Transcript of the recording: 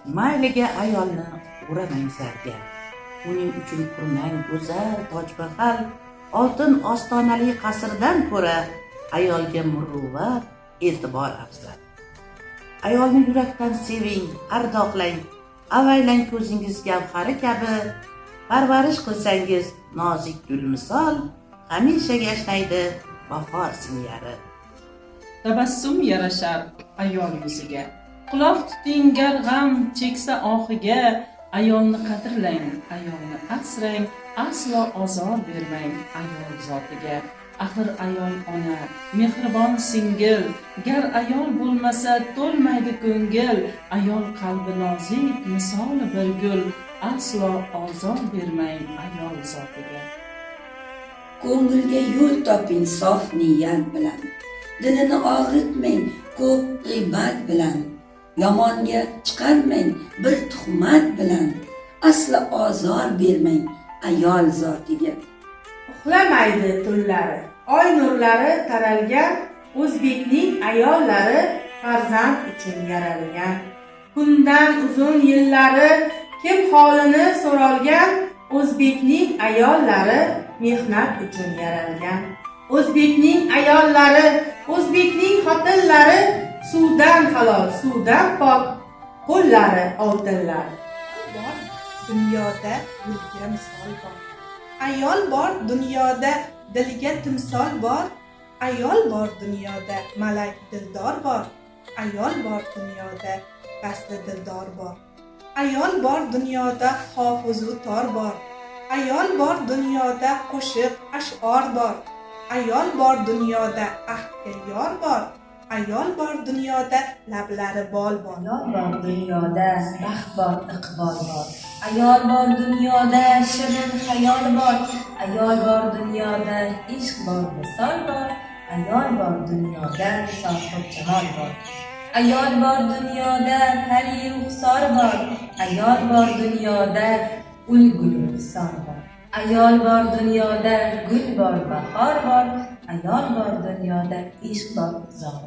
mayliga ayolni uramang zarga, uning uchun qurmang go'zal tojmahal. Oltin ostonali qasrdan ko'ra ayolga muruvvat, e'tibor afzal. Ayolni yurakdan seving, ardoqlang, avaylang ko'zingiz gavhari kabi. Parvarish qilsangiz nozik gul misol, hamisha yashnaydi bahor singari. Tabassum yarashar ayol yuziga, quloq tuting gar g'am cheksa oxiga. Ayolni qadrlang, ayolni asrang, aslo ozor bermang ayol zotiga. Axir ayol ona, mehribon singil, gar ayol bo'lmasa to'lmaydi ko'ngil. Ayol qalbi nozik, misoli bir gul, aslo ozor bermang ayol zotiga. Ko'ngilga yo'l toping sof niyat bilan, dilini og'ritmang ko'p g'iybat bilan. Yomonga chiqarmang bir tuhmat bilan, asla ozor bermang ayol zotiga. Uxlamaydi tunlari, oy nurlari taralgan, o'zbekning ayollari farzand uchun yaralgan. Kundan uzun yillari kim holini so'ralgan, o'zbekning ayollari mehnat uchun yaralgan. O'zbekning ayollari, o'zbekning xotinlari suvdan halol, suvdan pok, qo'llari oltinlar. Bor dunyoda gulga misol bor. Ayol bor dunyoda dilga timsol bor. Ayol bor dunyoda malak dildor bor. Ayol bor dunyoda pasti dildor bor. Ayol bor dunyoda hofizu tor bor. Ayol bor dunyoda qo'shiq ash'or bor. Ayol bor dunyoda ahdga yor bor. Ayol bor dunyoda lablari bol bor. Ayol bor dunyoda baxt bor, iqbol bor. Ayol bor dunyoda shirin xayol bor. Ayol bor dunyoda ishq bor, visol bor. Ayol bor dunyoda sohib jamol bor. Ayol bor dunyoda pari ruxsor bor. Ayol bor dunyoda ulgul ruxsor bor. Ayol bor dunyoda gul bor, bahor bor. Ayol bor dunyoda ishq bor, zor.